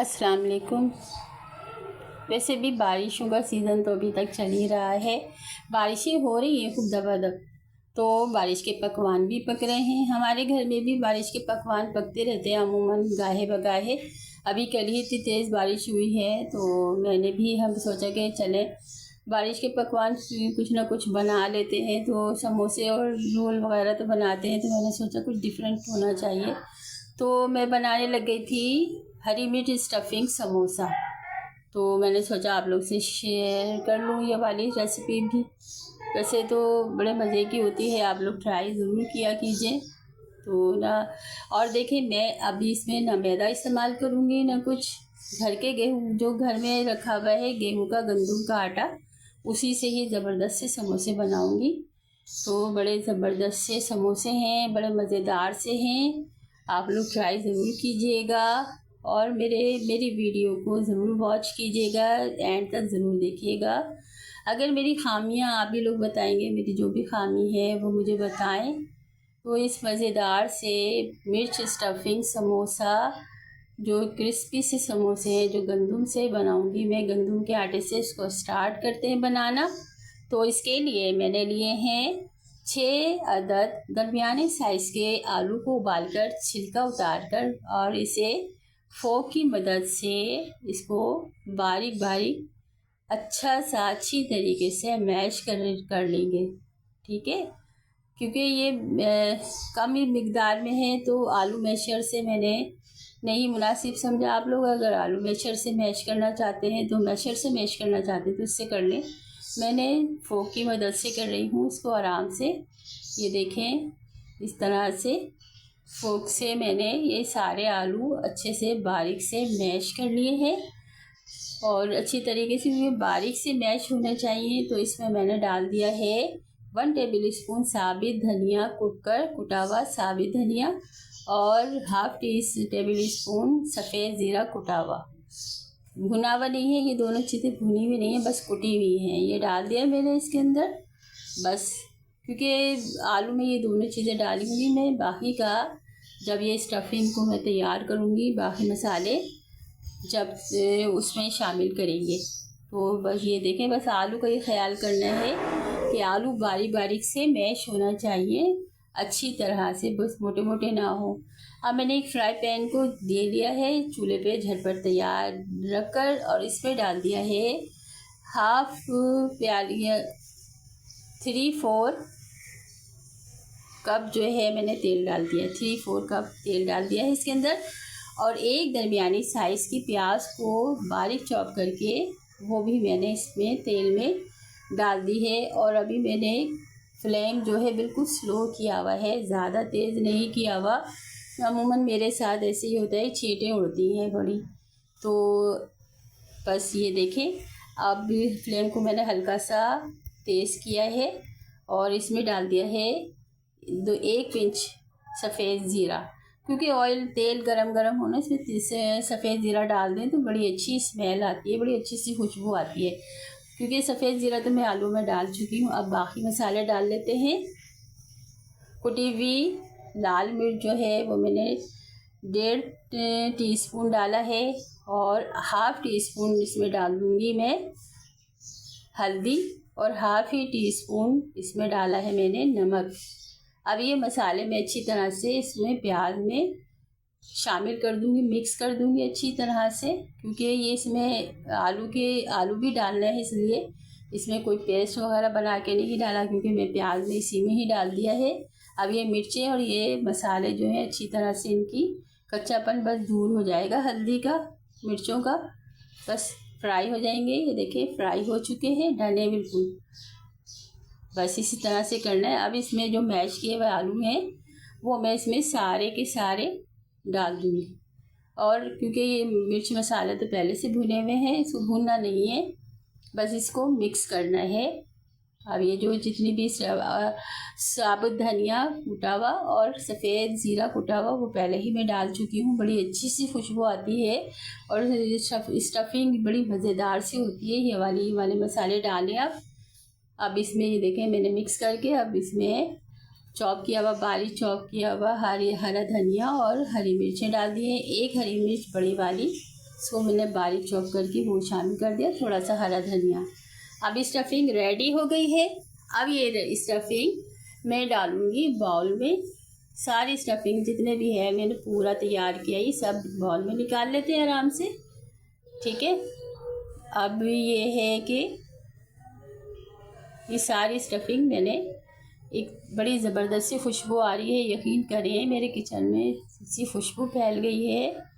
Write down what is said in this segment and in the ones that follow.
अस्सलाम वालेकुम। वैसे भी बारिशों का सीज़न तो अभी तक चल ही रहा है। बारिशें हो रही हैं खूब दबादब, तो बारिश के पकवान भी पक रहे हैं। हमारे घर में भी बारिश के पकवान पकते रहते हैं अमूमन गाहे बगाहे। अभी कल ही इतनी तेज़ बारिश हुई है, तो हम सोचा कि चलें बारिश के पकवान कुछ ना कुछ बना लेते हैं। तो समोसे और रोल वगैरह तो बनाते हैं, तो मैंने सोचा कुछ डिफरेंट होना चाहिए। तो मैं बनाने लग गई थी हरी मिर्च स्टफिंग समोसा। तो मैंने सोचा आप लोग से शेयर कर लूँ ये वाली रेसिपी भी। वैसे तो बड़े मज़े की होती है, आप लोग ट्राई ज़रूर किया कीजिए। तो ना, और देखिए मैं अभी इसमें ना मैदा इस्तेमाल करूँगी ना कुछ। घर के गेहूँ जो घर में रखा हुआ है, गेहूँ का गंदम का आटा, उसी से ही ज़बरदस्त से समोसे बनाऊँगी। तो बड़े ज़बरदस्त से समोसे हैं, बड़े मज़ेदार से हैं। आप लोग ट्राई ज़रूर कीजिएगा और मेरी वीडियो को ज़रूर वॉच कीजिएगा, एंड तक ज़रूर देखिएगा। अगर मेरी ख़ामियाँ आप भी लोग बताएंगे, मेरी जो भी ख़ामी है वो मुझे बताएं। तो इस मज़ेदार से मिर्च स्टफिंग समोसा, जो क्रिस्पी से समोसे हैं, जो गंदम से बनाऊंगी मैं, गंदम के आटे से इसको स्टार्ट करते हैं बनाना। तो इसके लिए मैंने लिए हैं 6 अदद दरमियाने साइज़ के आलू को उबालकर छिलका उतारकर, और इसे फोक की मदद से इसको बारीक बारीक अच्छी तरीके से मैश कर लेंगे। ठीक है, क्योंकि ये कम ही मिकदार में है, तो आलू मैशर से मैंने नहीं मुनासिब समझा। आप लोग अगर आलू मैशर से मैश करना चाहते हैं तो इससे कर लें। मैंने फोक की मदद से कर रही हूँ इसको आराम से। ये देखें, इस तरह से फोक से मैंने ये सारे आलू अच्छे से बारीक से मैश कर लिए हैं, और अच्छी तरीके से ये बारीक से मैश होने चाहिए। तो इसमें मैंने डाल दिया है 1 टेबल स्पून साबित धनिया, कुटा हुआ साबित धनिया, और हाफ टेबल स्पून सफ़ेद ज़ीरा कुटा हुआ। भुना हुआ नहीं है, ये दोनों चीज़ें भुनी हुई नहीं है, बस कुटी हुई हैं। ये डाल दिया मैंने इसके अंदर, बस क्योंकि आलू में ये दोनों चीज़ें डालूंगी मैं। बाकी का जब ये स्टफिंग को मैं तैयार करूँगी, बाकी मसाले जब उसमें शामिल करेंगे। तो बस ये देखें, बस आलू का ये ख्याल करना है कि आलू बारीक बारीक से मैश होना चाहिए अच्छी तरह से, बस मोटे मोटे ना हो। अब मैंने एक फ्राई पैन को दे लिया है चूल्हे पे झटपट तैयार रखकर, और इसमें डाल दिया है हाफ प्याली 3/4 कप जो है मैंने तेल डाल दिया, 3/4 कप तेल डाल दिया है इसके अंदर। और एक दरमियानी साइज़ की प्याज को बारीक चॉप करके वो भी मैंने इसमें तेल में डाल दी है। और अभी मैंने फ्लेम जो है बिल्कुल स्लो किया हुआ है, ज़्यादा तेज़ नहीं किया हुआ। अमूमन मेरे साथ ऐसे ही होता है, छींटें उड़ती हैं बड़ी। तो बस ये देखें, अब फ्लेम को मैंने हल्का सा तेज़ किया है, और इसमें डाल दिया है 1 पिंच सफ़ेद ज़ीरा। क्योंकि तेल गरम हो ना, इसमें सफ़ेद ज़ीरा डाल दें तो बड़ी अच्छी स्मेल आती है, बड़ी अच्छी सी खुशबू आती है। क्योंकि सफ़ेद ज़ीरा तो मैं आलू में डाल चुकी हूँ। अब बाकी मसाले डाल लेते हैं। कुटी हुई लाल मिर्च जो है वो मैंने 1.5 टीस्पून डाला है, और हाफ टी स्पून इसमें डाल दूँगी मैं हल्दी, और हाफ ही टीस्पून इसमें डाला है मैंने नमक। अब ये मसाले मैं अच्छी तरह से इसमें प्याज में शामिल कर दूंगी, मिक्स कर दूंगी अच्छी तरह से। क्योंकि ये इसमें आलू भी डालना है, इसलिए इसमें कोई पेस्ट वगैरह बना के नहीं डाला, क्योंकि मैं प्याज में इसी में ही डाल दिया है। अब ये मिर्चें और ये मसाले जो हैं अच्छी तरह से इनकी कच्चापन बस दूर हो जाएगा, हल्दी का मिर्चों का, बस फ्राई हो जाएंगे। ये देखिए फ्राई हो चुके हैं, डने बिल्कुल। बस इसी तरह से करना है। अब इसमें जो मैश किए हुए आलू हैं वो मैं इसमें सारे के सारे डाल दूँगी। और क्योंकि ये मिर्च मसाले तो पहले से भुने हुए हैं, इसको भूनना नहीं है, बस इसको मिक्स करना है। अब ये जो जितनी भी साबुत धनिया कुटा हुआ और सफ़ेद ज़ीरा कुटा हुआ वो पहले ही मैं डाल चुकी हूँ, बड़ी अच्छी सी खुशबू आती है, और स्टफिंग बड़ी मज़ेदार सी होती है। ये वाले मसाले डालें आप। अब इसमें ये देखें मैंने मिक्स करके, अब इसमें बारीक चॉप किया हुआ हरा धनिया और हरी मिर्चें डाल दी हैं। 1 हरी मिर्च बड़ी वाली इसको मैंने बारीक चॉप करके वो शामिल कर दिया, थोड़ा सा हरा धनिया। अब स्टफिंग रेडी हो गई है। अब ये स्टफिंग मैं डालूँगी बाउल में। सारी स्टफिंग जितने भी है मैंने पूरा तैयार किया, ये सब बाउल में निकाल लेते हैं आराम से। ठीक है, अब ये है कि ये सारी स्टफिंग मैंने, एक बड़ी ज़बरदस्त सी खुशबू आ रही है, यकीन करें मेरे किचन में इसी खुशबू फैल गई है,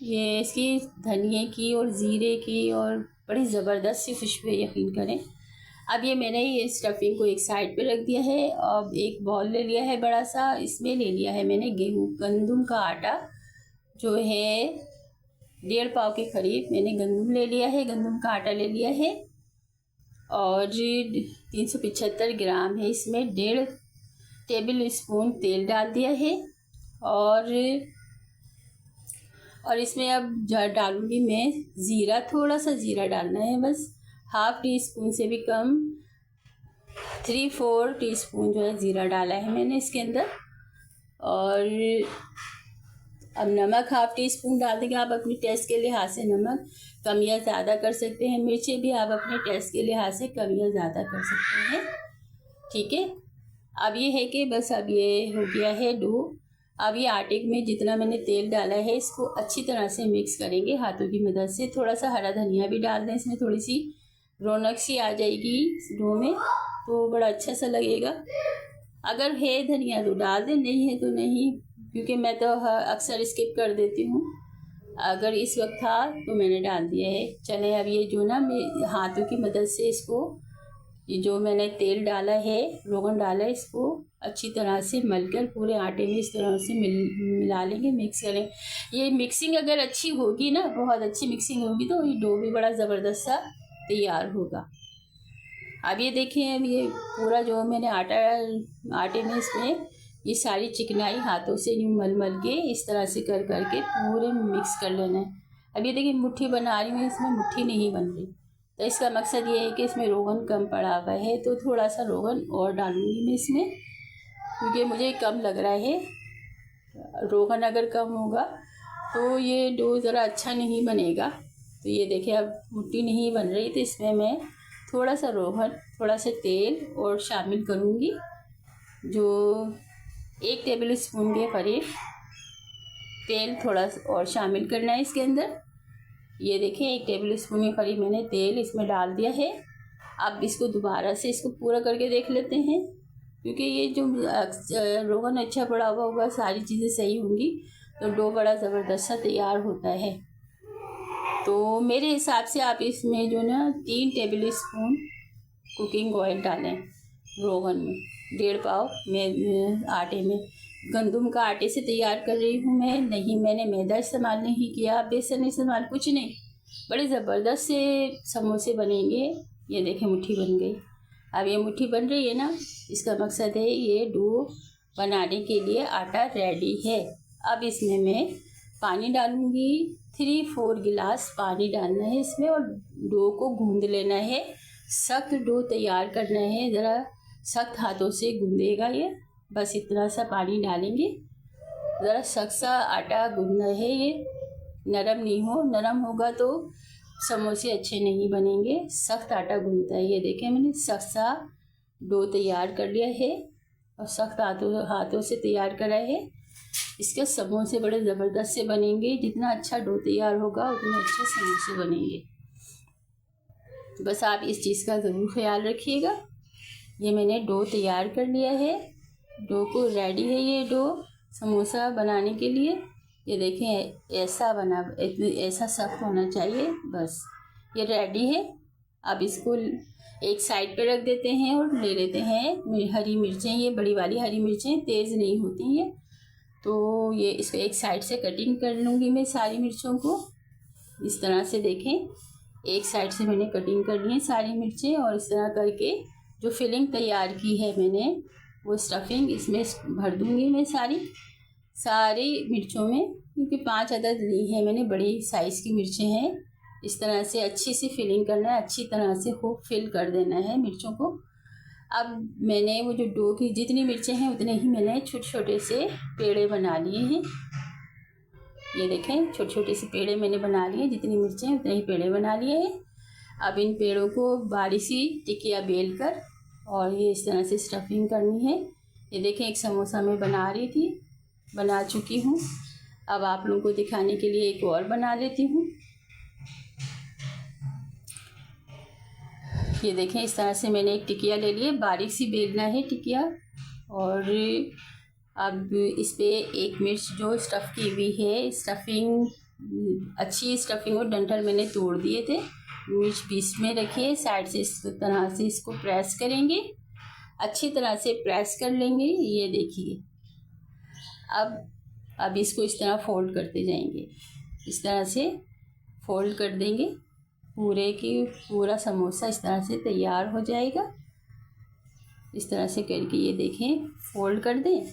ये इसकी धनिए की और ज़ीरे की, और बड़ी ज़बरदस्त सी खुशबू है, यकीन करें। अब ये मैंने ये स्टफिंग को एक साइड पे रख दिया है। अब एक बॉल ले लिया है बड़ा सा, इसमें ले लिया है मैंने गंदम का आटा, जो है 1.5 पाव के करीब मैंने गंदम ले लिया है, गंदम का आटा ले लिया है। और 375 ग्राम है, इसमें 1.5 टेबल स्पून तेल डाल दिया है। और इसमें अब डालूँगी मैं ज़ीरा, थोड़ा सा ज़ीरा डालना है बस, 1/2 टीस्पून से भी कम, 3-4 टीस्पून जो है ज़ीरा डाला है मैंने इसके अंदर। और अब नमक 1/2 टीस्पून डाल देंगे, आप अपने टेस्ट के लिहाज से नमक कम या ज़्यादा कर सकते हैं। मिर्चें भी आप अपने टेस्ट के लिहाज से कम या ज़्यादा कर सकते हैं। ठीक है, अब ये है कि बस अब ये हो गया है डो। अब ये आटे में जितना मैंने तेल डाला है इसको अच्छी तरह से मिक्स करेंगे हाथों की मदद से। थोड़ा सा हरा धनिया भी डाल दें, इसमें थोड़ी सी रौनक सी आ जाएगी इस डो में, तो बड़ा अच्छा सा लगेगा। अगर है धनिया तो डाल दें, नहीं है तो नहीं, क्योंकि मैं तो अक्सर स्किप कर देती हूँ। अगर इस वक्त था तो मैंने डाल दिया है। चलें, अब ये जो ना मैं हाथों की मदद से इसको, ये जो मैंने तेल डाला है, रोगन डाला है, इसको अच्छी तरह से मलकर पूरे आटे में इस तरह से मिला लेंगे, मिक्स करें। ये मिक्सिंग अगर अच्छी होगी ना, बहुत अच्छी मिक्सिंग होगी, तो ये डो भी बड़ा ज़बरदस्त सा तैयार होगा। अब ये देखिए, अब ये पूरा जो मैंने आटे में इसमें ये सारी चिकनाई हाथों से यूँ मल के इस तरह से कर के पूरे मिक्स कर लेना है। अब ये देखिए मुट्ठी बना रही हूँ, इसमें मुट्ठी नहीं बन रही, तो इसका मकसद ये है कि इसमें रोगन कम पड़ा हुआ है, तो थोड़ा सा रोगन और डालूँगी मैं इसमें, क्योंकि मुझे कम लग रहा है। रोगन अगर कम होगा तो ये डो ज़रा अच्छा नहीं बनेगा। तो ये देखिए अब मुट्ठी नहीं बन रही, तो इसमें मैं थोड़ा सा रोगन, थोड़ा सा तेल और शामिल करूँगी, जो 1 टेबल स्पून के करीब तेल थोड़ा और शामिल करना है इसके अंदर। ये देखिए 1 टेबल स्पून के करीब मैंने तेल इसमें डाल दिया है। अब इसको दोबारा से इसको पूरा करके देख लेते हैं, क्योंकि ये जो रोगन अच्छा पड़ा हुआ होगा, सारी चीज़ें सही होंगी, तो डो बड़ा ज़बरदस्त सा तैयार होता है। तो मेरे हिसाब से आप इसमें जो ना 3 टेबल स्पून कुकिंग ऑयल डालें रोगन में, 1.5 पाव में आटे में। गंदम का आटे से तैयार कर रही हूँ मैं, नहीं मैंने मैदा इस्तेमाल नहीं किया, बेसन इस्तेमाल, कुछ नहीं। बड़े ज़बरदस्त से समोसे बनेंगे। ये देखें मुट्ठी बन गई। अब ये मुट्ठी बन रही है ना, इसका मकसद है ये डो बनाने के लिए आटा रेडी है। अब इसमें मैं पानी डालूँगी, 3-4 गिलास पानी डालना है इसमें, और डो को गूँध लेना है। सख्त डो तैयार करना है, ज़रा सख्त हाथों से गूँधेगा ये, बस इतना सा पानी डालेंगे। ज़रा सख्त सा आटा गूँधना है, ये नरम नहीं हो, नरम होगा तो समोसे अच्छे नहीं बनेंगे। सख्त आटा गूँधता है। ये देखें मैंने सख्त सा डो तैयार कर लिया है, और सख्त हाथों से तैयार करा है। इसके समोसे बड़े ज़बरदस्त से बनेंगे। जितना अच्छा डो तैयार होगा उतने अच्छे समोसे बनेंगे। बस आप इस चीज़ का ज़रूर ख्याल रखिएगा। ये मैंने डो तैयार कर लिया है, डो को रेडी है ये डो समोसा बनाने के लिए। ये देखें ऐसा बना, ऐसा सख्त होना चाहिए, बस ये रेडी है। अब इसको एक साइड पे रख देते हैं और ले लेते हैं हरी मिर्चें। ये बड़ी वाली हरी मिर्चें तेज़ नहीं होती ये, तो ये इसको एक साइड से कटिंग कर लूँगी मैं सारी मिर्चों को। इस तरह से देखें, एक साइड से मैंने कटिंग कर ली है सारी मिर्चें, और इस तरह करके जो फिलिंग तैयार की है मैंने, वो स्टफिंग इसमें भर दूँगी मैं सारी मिर्चों में, क्योंकि 5 अदद ली है मैंने, बड़ी साइज़ की मिर्चें हैं। इस तरह से अच्छी सी फिलिंग करना है, अच्छी तरह से खूब फिल कर देना है मिर्चों को। अब मैंने वो जो डो की जितनी मिर्चें हैं उतने ही मैंने छोटे छोटे से पेड़े बना लिए हैं। ये देखें छोटे छोटे से पेड़े मैंने बना लिए, जितनी मिर्चें हैं उतने ही पेड़े बना लिए हैं। अब इन पेड़ों को बारीक सी टिकिया बेल कर और ये इस तरह से स्टफिंग करनी है। ये देखें एक समोसा मैं बना रही थी, बना चुकी हूँ। अब आप लोगों को दिखाने के लिए एक और बना लेती हूँ। ये देखें इस तरह से मैंने एक टिकिया ले ली है, बारीक सी बेलना है टिकिया। और अब इस पे एक मिर्च जो स्टफ़ की हुई है, स्टफिंग अच्छी स्टफिंग और डंठल मैंने तोड़ दिए थे, मिर्च बीच में रखिए। साइड से इस तरह से इसको प्रेस करेंगे, अच्छी तरह से प्रेस कर लेंगे। ये देखिए अब इसको इस तरह फोल्ड करते जाएंगे, इस तरह से फोल्ड कर देंगे। पूरा समोसा इस तरह से तैयार हो जाएगा। इस तरह से करके ये देखें फोल्ड कर दें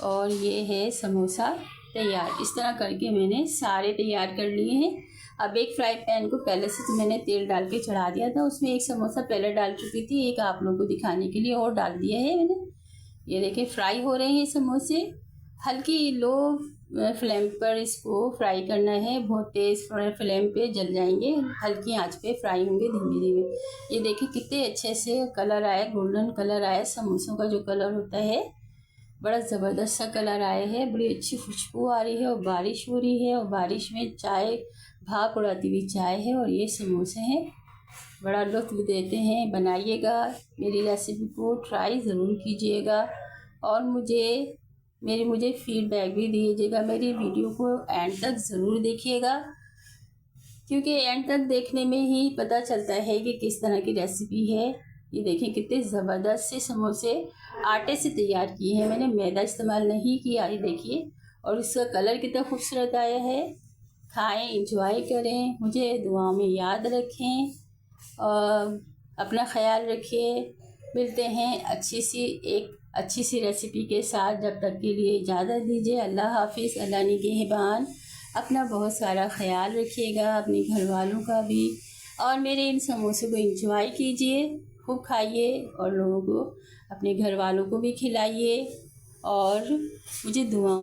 और ये है समोसा तैयार। इस तरह करके मैंने सारे तैयार कर लिए हैं। अब एक फ्राई पैन को पहले से मैंने तेल डाल के चढ़ा दिया था, उसमें एक समोसा पहले डाल चुकी थी, एक आप लोगों को दिखाने के लिए और डाल दिया है मैंने। ये देखें फ्राई हो रहे हैं समोसे। हल्की लो फ्लेम पर इसको फ्राई करना है, बहुत तेज़ फ्लेम पे जल जाएंगे, हल्की आंच पे फ्राई होंगे धीमे धीमे। ये देखिए कितने अच्छे से कलर आया, गोल्डन कलर आया। समोसों का जो कलर होता है बड़ा ज़बरदस्त सा कलर आया है, बड़ी अच्छी खुशबू आ रही है और बारिश हो रही है और बारिश में चाय, भाप उड़ाती हुई चाय है और ये समोसे हैं, बड़ा लुत्फ़ देते हैं। बनाइएगा, मेरी रेसिपी को ट्राई ज़रूर कीजिएगा और मुझे फीडबैक भी दीजिएगा। मेरी वीडियो को एंड तक ज़रूर देखिएगा, क्योंकि एंड तक देखने में ही पता चलता है कि किस तरह की रेसिपी है। ये देखें कितने ज़बरदस्त से समोसे आटे से तैयार किए हैं, मैंने मैदा इस्तेमाल नहीं किया। ये देखिए और इसका कलर कितना खूबसूरत आया है। खाएं, इंजॉय करें, मुझे दुआओं में याद रखें और अपना ख्याल रखिए। मिलते हैं एक अच्छी सी रेसिपी के साथ। जब तक के लिए इजाज़त दीजिए। अल्लाह हाफिज़, अल्लाह निगहबान। अपना बहुत सारा ख्याल रखिएगा, अपने घर वालों का भी। और मेरे इन समोसों को एंजॉय कीजिए, खूब खाइए और लोगों को, अपने घर वालों को भी खिलाइए और मुझे दुआ